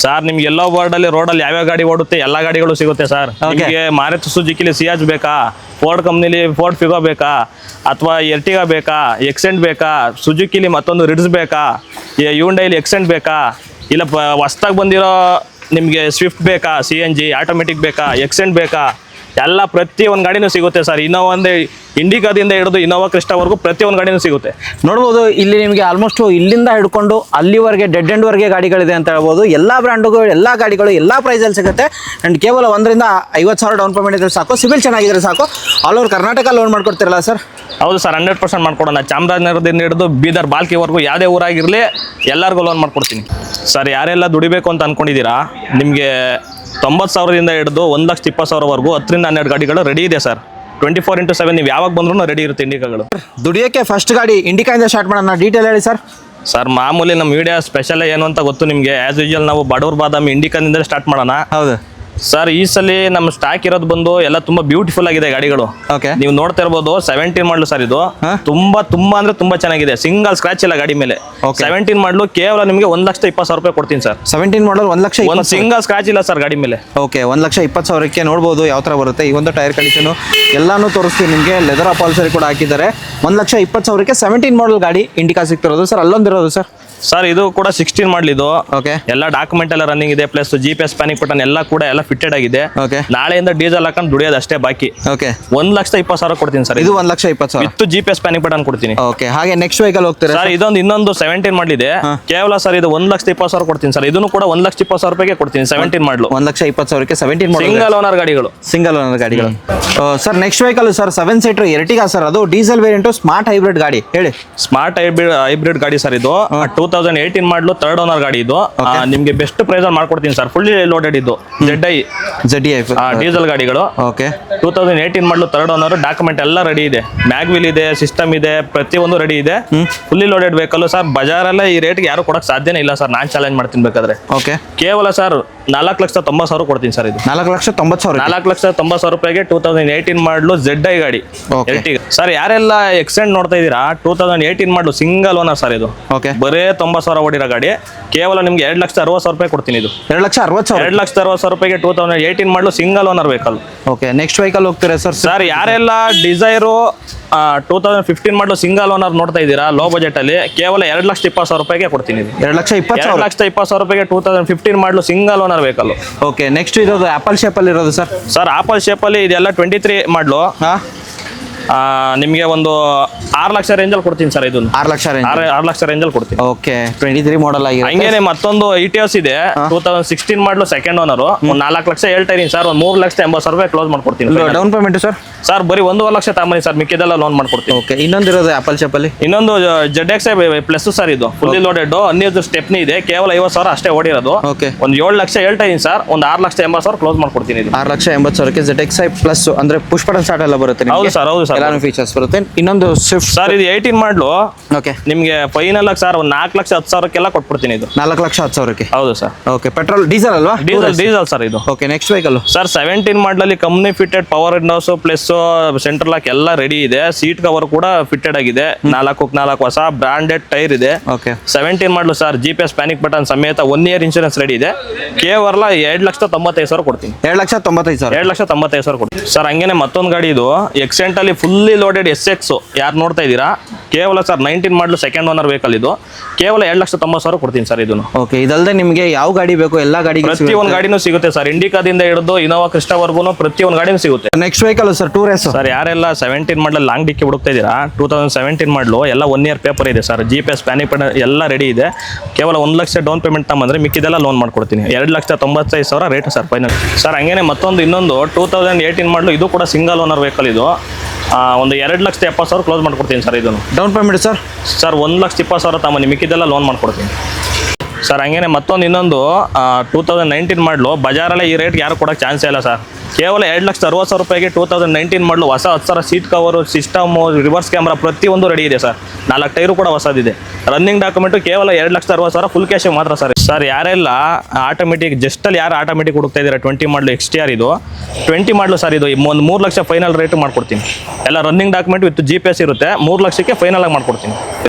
Sir ನಿಮ್ಗೆ ಎಲ್ಲೋ ಬೋರ್ಡಲ್ಲಿ ರೋಡಲ್ಲಿ ಯಾವ್ಯಾವ ಗಾಡಿ ಓಡುತ್ತೆ ಎಲ್ಲ ಗಾಡಿಗಳು ಸಿಗುತ್ತೆ ಸರ್. ನಿಮಗೆ ಮಾರುತಿ ಸುಜುಕಿಲಿ ಸಿಯಾಜ್ ಬೇಕಾ, ಫೋರ್ಡ್ ಕಂಪ್ನಿಲಿ ಫೋರ್ಡ್ ಫಿಗೋ ಬೇಕಾ, ಅಥವಾ ಎರ್ಟಿಗಾ ಬೇಕಾ, ಎಕ್ಸೆಂಟ್ ಬೇಕಾ, ಸುಜುಕಿಲಿ ಮತ್ತೊಂದು ರಿಡ್ಸ್ ಬೇಕಾ, ಹ್ಯುಂಡೈಲಿ ಎಕ್ಸೆಂಟ್ ಬೇಕಾ, ಇಲ್ಲ ಹೊಸ್ದಾಗಿ ಬಂದಿರೋ ನಿಮಗೆ ಸ್ವಿಫ್ಟ್ ಬೇಕಾ, CNG ಆಟೋಮೆಟಿಕ್ ಬೇಕಾ, ಎಕ್ಸೆಂಟ್ ಬೇಕಾ, ಎಲ್ಲ ಪ್ರತಿಯೊಂದು ಗಾಡಿನೂ ಸಿಗುತ್ತೆ ಸರ್. ಇನ್ನೋವಾ ಅಂದರೆ ಇಂಡಿಕಾದಿಂದ ಹಿಡಿದು ಇನ್ನೋವಾ ಕ್ರಿಸ್ಟಾವರೆಗೂ ಪ್ರತಿಯೊಂದು ಗಾಡಿನೂ ಸಿಗುತ್ತೆ. ನೋಡ್ಬೋದು ಇಲ್ಲಿ ನಿಮಗೆ ಆಲ್ಮೋಸ್ಟ್ ಇಲ್ಲಿಂದ ಹಿಡ್ಕೊಂಡು ಅಲ್ಲಿವರೆಗೆ ಡೆಡ್ ಎಂಡ್ವರೆಗೆ ಗಾಡಿಗಳಿದೆ ಅಂತ ಹೇಳ್ಬೋದು. ಎಲ್ಲ ಬ್ರ್ಯಾಂಡ್ಗಳು, ಎಲ್ಲ ಗಾಡಿಗಳು ಎಲ್ಲ ಪ್ರೈಸಲ್ಲಿ ಸಿಗುತ್ತೆ. ಆ್ಯಂಡ್ ಕೇವಲ 1 ರಿಂದ 50,000 ಡೌನ್ ಪೇಮೆಂಟ್ ಇದ್ರೆ ಸಾಕು, ಸಿಬಿಲ್ ಚೆನ್ನಾಗಿದ್ರೆ ಸಾಕು. ಆಲ್ ಓವರ್ ಕರ್ನಾಟಕ ಲೋನ್ ಮಾಡ್ಕೊಡ್ತಿರಲ್ಲ ಸರ್? ಹೌದು ಸರ್, 100% ಮಾಡ್ಕೊಡೋಣ. ಚಾಮರಾಜನಗರದಿಂದ ಹಿಡಿದು ಬೀದರ್ ಬಾಲ್ಕಿವರೆಗೂ ಯಾವುದೇ ಊರಾಗಿರಲಿ ಎಲ್ಲರಿಗೂ ಲೋನ್ ಮಾಡ್ಕೊಡ್ತೀನಿ ಸರ್. ಯಾರೆಲ್ಲ ದುಡಿಬೇಕು ಅಂತ ಅಂದ್ಕೊಂಡಿದ್ದೀರಾ, ನಿಮಗೆ 90,000ದಿಂದ ಹಿಡಿದು 1,20,000ವರೆಗೂ 10 ರಿಂದ 12 ಗಾಡಿಗಳು ರೆಡಿ ಇದೆ ಸರ್. 24x7 ನೀವು ಯಾವಾಗ ಬಂದ್ರೂ ರೆಡಿ ಇರುತ್ತೆ ಇಂಡಿಕಾಗಳು. ದುಡಿಯೋಕ್ಕೆ ಫಸ್ಟ್ ಗಾಡಿ ಇಂಡಿಕಾಯಿಂದ ಸ್ಟಾರ್ಟ್ ಮಾಡೋಣ, ಡೀಟೇಲ್ ಹೇಳಿ ಸರ್. ಸರ್ ಮಾಮೂಲಿ ನಮ್ಮ ವಿಡಿಯೋ ಸ್ಪೆಷಲ್ ಏನು ಅಂತ ಗೊತ್ತು ನಿಮಗೆ. ಆ್ಯಸ್ ಯೂಶುವಲ್ ನಾವು ಬಡವ್ರ ಬಾದಾಮಿ ಇಂಡಿಕಾದಿಂದ ಸ್ಟಾರ್ಟ್ ಮಾಡೋಣ. ಹೌದು ಸರ್, ಈ ಸಲ ನಮ್ಮ ಸ್ಟಾಕ್ ಇರೋದು ಬಂದು ಎಲ್ಲ ತುಂಬಾ ಬ್ಯೂಟಿಫುಲ್ ಆಗಿದೆ ಗಾಡಿಗಳು. ಓಕೆ, ನೀವು ನೋಡ್ತಾ ಇರ್ಬೋದು 17 ಮಾಡಲು ಸರ್. ಇದು ತುಂಬಾ ಅಂದ್ರೆ ತುಂಬಾ ಚೆನ್ನಾಗಿದೆ. ಸಿಂಗಲ್ ಸ್ಕ್ರಾಚ್ ಇಲ್ಲ ಗಾಡಿ ಮೇಲೆ. 17 ಮಾಡಲು ಕೇವಲ ನಿಮಗೆ 1,20,000 ರೂಪಾಯಿ ಕೊಡ್ತೀನಿ ಸರ್. 17 ಮಾಡಲ್ 1,20,000, ಒಂದು ಸಿಂಗಲ್ ಸ್ಕ್ರಾಚ್ ಇಲ್ಲ ಸರ್ ಗಾಡಿ ಮೇಲೆ. ಓಕೆ, 1,20,000ಕ್ಕೆ ನೋಡ್ಬೋದು ಯಾವ ಥರ ಬರುತ್ತೆ. ಈ ಒಂದು ಟೈರ್ ಕಂಡೀಷನು ಎಲ್ಲಾನು ತೋರಿಸ್ತೀವಿ ನಿಮಗೆ. ಲೆದರ್ ಅಪಾಲ್ಸರಿ ಕೂಡ ಹಾಕಿದ್ದಾರೆ. 1,20,000ಕ್ಕೆ 17 ಮಾಡಲ್ ಗಾಡಿ ಇಂಡಿಕಾ ಸಿಗ್ತಿರೋದು ಸರ್. ಅಲ್ಲೊಂದಿರೋದು ಸರ್. ಸರ್ ಇದು ಕೂಡ 16 ಮಾಡಲ್. ಇದು ಓಕೆ, ಎಲ್ಲ ಡಾಕ್ಯುಮೆಂಟ್ ಎಲ್ಲ ರನ್ನಿಂಗ್ ಇದೆ. ಪ್ಲಸ್ GPS ಪ್ಯಾನಿಕ್ ಬಟನ್ ಎಲ್ಲ ಕೂಡ ಎಲ್ಲ ಫಿಟ್ಟೆಡ್ ಆಗಿದೆ. ಓಕೆ, ನಾಳೆಯಿಂದ ಡೀಸೆಲ್ ಹಾಕೊಂಡು ದುಡಿಯೋದು ಅಷ್ಟೇ ಬಾಕಿ. ಓಕೆ, 1,20,000 ಕೊಡ್ತೀನಿ ಸರ್. ಇದು 1,20,000 ವಿತ್ GPS ಪ್ಯಾನಿಕ್ ಬಟನ್ ಕೊಡ್ತೀನಿ. ಓಕೆ, ಹಾಗೆ ನೆಕ್ಸ್ಟ್ ವೆಹಿಕಲ್ ಹೋಗ್ತೀರಾ ಸರ್? ಇನ್ನೊಂದು 17 ಮಾಡಲಿದೆ. ಕೇವಲ ಸರ್ ಇದು 1,20,000 ಕೊಡ್ತೀನಿ ಸರ್. ಇದನ್ನು ಕೂಡ 1,20,000 ರೂಪಾಯಿಗೆ ಕೊಡ್ತೀನಿ. 17 ಮಾಡಲು 1,20,000ಕ್ಕೆ 17 ಮಾಡಲ್ ಸಿಂಗಲ್ ಓನರ್ ಗಾಡಿಗಳು. ಸಿಂಗಲ್ ಓನರ್ ಗಾಡಿಗಳು. Sir next vehicle sir 7 seater Ertiga sir. ಅದು ಡೀಸೆಲ್ ವೇರಿಯಂಟು ಸ್ಮಾರ್ಟ್ ಹೈಬ್ರಿಡ್ ಗಾಡಿ. ಹೇಳಿ. ಸ್ಮಾರ್ಟ್ ಹೈಬ್ರಿಡ್ ಗಾಡಿ ಸರ್. ಇದು 2018 ಮಾಡಲು 3rd ಓನರ್ ಗಾಡಿ. ಇದು ನಿಮ್ಗೆ ಬೆಸ್ಟ್ ಪ್ರೈಸ್ ಅಲ್ಲಿ ಮಾಡ್ಕೊಡ್ತೀನಿ ಸರ್. ಫುಲ್ಲಿ ಲೋಡೆಡ್ ಇದು ZI ಡೀಸೆಲ್ ಗಾಡಿಗಳು. Okay, 2018 model 3rd owner. Document ಎಲ್ಲ ರೆಡಿ ಇದೆ. ಮ್ಯಾಗ್ವಿಲ್ ಇದೆ, ಸಿಸ್ಟಮ್ ಇದೆ, ಪ್ರತಿಯೊಂದು ರೆಡಿ ಇದೆ. Fully loaded vehicle sir. ಬಜಾರಲ್ಲೇ ಈ ರೇಟ್ಗೆ ಯಾರು ಕೊಡಕ್ ಸಾಧ್ಯನೇ ಇಲ್ಲ ಸರ್. ನಾನ್ ಚಾಲೆಂಜ್ ಮಾಡ್ತೀನಿ ಬೇಕಾದ್ರೆ. ಓಕೆ, ಕೇವಲ ಸರ್ 4,90,000 ಕೊಡ್ತೀನಿ ಸರ್. ಇದು 4,90,000 4,90,000 ರೂಪಾಯಿಗೆ 2018 ಮಾಡಲು ZI ಗಾಡಿ ಸರ್. ಯಾರೆಲ್ಲ ಎಕ್ಸೆಂಟ್ ನೋಡ್ತಾ ಇದ್ದೀರಾ, 2018 ಮಾಡಲು ಸಿಂಗಲ್ ಓನರ್ ಸರ್. ಇದು ಓಕೆ, ಬರೇ 90,000 ಓಡಿರೋ ಗಾಡಿ. ಕೇವಲ ನಿಮ್ಗೆ 2,60,000 ರೂಪಾಯಿ ಕೊಡ್ತೀನಿ. ಇದು 2,60,000 2,60,000 ರೂಪಾಯಿಗೆ 2018 ಮಾಡಲು single owner vehicle. Okay, next vehicle ಹೋಗ್ತೀರಾ ಸರ್? ಸರ್ ಯಾರೆಲ್ಲ ಡಿಸೈರು 2015 ಮಾಡಲು ಸಿಂಗಲ್ ಓನರ್ ನೋಡ್ತಾ ಇದ್ದೀರಾ ಲೋ ಬಜೆಟ್ ಅಲ್ಲಿ, ಕೇವಲ 2,20,000 ರೂಪಾಯಿಗೆ ಕೊಡ್ತೀನಿ. 2,20,000 2,20,000 ರೂಪಾಯಿಗೆ 2015 ಮಾಡಲು single owner vehicle. Okay, next ಇರೋದು ಆಪಲ್ ಶೇಪ್ ಅಲ್ಲಿ ಇರೋದು ಸರ್. ಸರ್ ಆಪಲ್ ಶೇಪ್ ಅಲ್ಲಿ ಇದೆಲ್ಲ 23 ಮಾಡಲು. ನಿಮಗೆ ಒಂದು 6 ಲಕ್ಷ ರೇಂಜಲ್ಲಿ ಕೊಡ್ತೀನಿ ಸರ್. ಇದನ್ನು 6 ಲಕ್ಷ ರೇಂಜ್, 6 ಲಕ್ಷ ರೇಂಜಲ್ಲಿ ಕೊಡ್ತೀನಿ. ಓಕೆ, 23 ಮಾಡಲ್ ಆಗಿದೆ. ಹಂಗೇನೆ ಮತ್ತೊಂದು ETS ಇದೆ 2016 ಮಾಡಲು 2nd ಓನರ್. ಒಂದು 4 ಲಕ್ಷ ಹೇಳ್ತಾ ಇದೀನಿ ಸರ್. ಒಂದು 3,80,000 ರೂಪಾಯಿ ಕ್ಲೋಸ್ ಮಾಡ್ಕೊಡ್ತೀನಿ. Down payment sir? ಸರ್ ಬರೀ 1.5 ಲಕ್ಷ ತಗೊಂಬನ್ನಿ ಸರ್, ಮಿಕ್ಕಿದೆಲ್ಲ ಲೋನ್ ಮಾಡ್ಕೊಡ್ತೀನಿ. ಓಕೆ, ಇನ್ನೊಂದು ಇರೋದು ಆಪಲ್ ಶೇಪ್ ಅಲ್ಲಿ. ಇನ್ನೊಂದು ZXi ಪ್ಲಸ್ ಸರ್. ಇದು ಫುಲ್ಲಿ ಲೋಡೆಡ್ ಅನ್ನಿದ್ದು ಸ್ಟೆಪ್ನಿ ಇದೆ. ಕೇವಲ 50,000 ಅಷ್ಟೇ ಓಡಿರೋದು. ಓಕೆ, ಒಂದು 7 ಲಕ್ಷ ಹೇಳ್ತಾ ಇದೀನಿ ಸರ್. ಒಂದು 6,80,000 ಕ್ಲೋಸ್ ಮಾಡ್ಕೊಡ್ತೀನಿ. ಇದು 6,80,000ಕ್ಕೆ ZXi ಪ್ಲಸ್ ಅಂದ್ರೆ ಪುಷ್ ಬಟನ್ ಸ್ಟಾರ್ಟ್ ಎಲ್ಲ ಬರುತ್ತೆ. ಹೌದು ಸರ್, ಹೌದು ಸರ್, ಎಲ್ಲಾನು ಫೀಚರ್ಸ್ ಬರುತ್ತೆ. ಇನ್ನೊಂದು ಸ್ವಿಫ್ಟ್ ಸರ್. ಇದು 18 ಮಾಡಲು. ಓಕೆ, ನಿಮಗೆ ಫೈನಲ್ ಆಗಿ ಸರ್ ಒಂದು 4,10,000ಕ್ಕೆಲ್ಲ ಕೊಟ್ಬಿಡ್ತೀನಿ. ಇದು 4,10,000ಕ್ಕೆ. ಹೌದು ಸರ್. ಓಕೆ, ಪೆಟ್ರೋಲ್ ಡೀಸೆಲ್ ಅಲ್ವಾ? ಡೀಸೆಲ್ ಸರ್ ಇದು. ಓಕೆ, ನೆಕ್ಸ್ಟ್ ವೆಹಿಕಲ್ ಸರ್ 17 ಮಾಡಲಲ್ಲಿ company fitted power windows plus central lock ಎಲ್ಲ ರೆಡಿ ಇದೆ. ಸೀಟ್ ಕವರ್ ಕೂಡ ಫಿಟೆಡ್ ಆಗಿದೆ. 4 ಹೊಸ ಬ್ರಾಂಡೆಡ್ ಟೈರ್ ಇದೆ. ಓಕೆ, 17 ಮಾಡಲು ಸರ್. GPS ಪ್ಯಾನಿಕ್ ಬಟನ್ ಸಮೇತ 1 ಇಯರ್ ಇನ್ಶೂರೆನ್ಸ್ ರೆಡಿ ಇದೆ. ಕೇವಲ 2,95,000 ಕೊಡ್ತೀನಿ. 2,95,000. 2,95,000 ಕೊಡ್ತೀನಿ ಸರ್. ಹಂಗೇನೆ ಮತ್ತೊಂದು ಗಾಡಿ ಇದು ಎಕ್ಸೆಂಟ್ ಅಲ್ಲಿ ಫುಲ್ಲಿ ಲೋಡೆಡ್ SX. ಯಾರು ನೋಡ್ತಾ ಇದ್ದೀರಾ, ಕೇವಲ ಸರ್ 19 ಮಾಡಲು 2nd ಓನರ್ ವೆಹಿಕಲ್. ಇದು ಕೇವಲ 2,90,000 ಕೊಡ್ತೀನಿ ಸರ್. ಇದನ್ನು ಓಕೆ, ಇದಲ್ಲದೆ ನಿಮಗೆ ಯಾವ ಗಾಡಿ ಬೇಕು ಎಲ್ಲ ಗಾಡಿ ಪ್ರತಿಯೊಂದು ಗಾಡಿನೂ ಸಿಗುತ್ತೆ ಸರ್. ಇಂಡಿಕಾದಿಂದ ಹಿಡಿದು ಇನ್ನೋವಾ ಕ್ರಿಸ್ಟಾವರೆಗೂ ಪ್ರತಿಯೊಂದು ಗಾಡಿನೂ ಸಿಗುತ್ತೆ. Next vehicle sir Tour S sir. ಯಾರೆಲ್ಲ 17 ಮಾಡಲ್ ಲಾಂಗ್ ಡಿಕ್ಕಿ ಹುಡುಕ್ತಾ ಇದ್ದೀರಾ, 2017 ಮಾಡಲು ಎಲ್ಲ 1 ಇಯರ್ ಪೇಪರ್ ಇದೆ ಸರ್. GPS ಪ್ಯಾನಿಕ್ ಬಟನ್ ಎಲ್ಲ ರೆಡಿ ಇದೆ. ಕೇವಲ 1 ಲಕ್ಷ ಡೌನ್ ಪೇಮೆಂಟ್ ತಗೊಂಡ್ರೆ ಮಿಕ್ಕಿದೆಲ್ಲ ಲೋನ್ ಮಾಡ್ಕೊಡ್ತೀನಿ. 2,95,000 ರೇಟ್ ಸರ್ ಫೈನಲ್. ಸರ್ ಹಂಗೇನೆ ಇನ್ನೊಂದು 2018 ಮಾಡಲು. ಇದು ಕೂಡ ಸಿಂಗಲ್ ಓನರ್ ವೆಹಿಕಲ್. ಇದು ಒಂದು 2,70,000 ಕ್ಲೋಸ್ ಮಾಡ್ಕೊಡ್ತೀನಿ ಸರ್. ಇದನ್ನು ಡೌನ್ ಪೇಮೆಂಟ್ ಸರ್. ಸರ್ 1,20,000 ತಗೊಂಡು ಮಿಕ್ಕಿದೆಲ್ಲ ಲೋನ್ ಮಾಡ್ಕೊಡ್ತೀನಿ ಸರ್. ಹಂಗೇನೆ ಇನ್ನೊಂದು 2019 ಮಾಡಲು. ಬಜಾರಲ್ಲೇ ಈ ರೇಟ್ಗೆ ಯಾರು ಕೊಡೋಕ್ಕೆ ಚಾನ್ಸೇ ಇಲ್ಲ ಸರ್. ಕೇವಲ 2,60,000 ರೂಪಾಯಿಗೆ 2019 ಮಾಡಲು ಹೊಸ 10,000 seat cover, system, reverse camera ಪ್ರತಿಯೊಂದು ರೆಡಿ ಇದೆ ಸರ್. 4 ಟೈರು ಕೂಡ ಹೊಸದಿದೆ. ರನ್ನಿಂಗ್ ಡಾಕ್ಯುಮೆಂಟು ಕೇವಲ 2,60,000 ಫುಲ್ ಕ್ಯಾಶ್ ಮಾತ್ರ ಸರ್. ಸರ್ ಯಾರೆಲ್ಲ ಆಟೋಮೆಟಿಕ್ ಜಸ್ಟಲ್ಲಿ ಯಾರು ಆಟೋಮೆಟಿಕ್ ಹುಡುಕ್ತಾ ಇದ್ದಾರೆ, 20 ಮಾಡಲು XTR ಇದು 20 ಮಾಡಲು ಸರ್. ಇದು ಒಂದು 3 ಲಕ್ಷ ಫೈನಲ್ ರೇಟ್ ಮಾಡ್ಕೊಡ್ತೀನಿ. ಎಲ್ಲ ರನ್ನಿಂಗ್ ಡಾಕ್ಯುಮೆಂಟ್ ವಿತ್ GPS ಇರುತ್ತೆ. 3 ಲಕ್ಷಕ್ಕೆ ಫೈನಲ್ ಆಗಿ ಮಾಡ್ಕೊಡ್ತೀನಿ.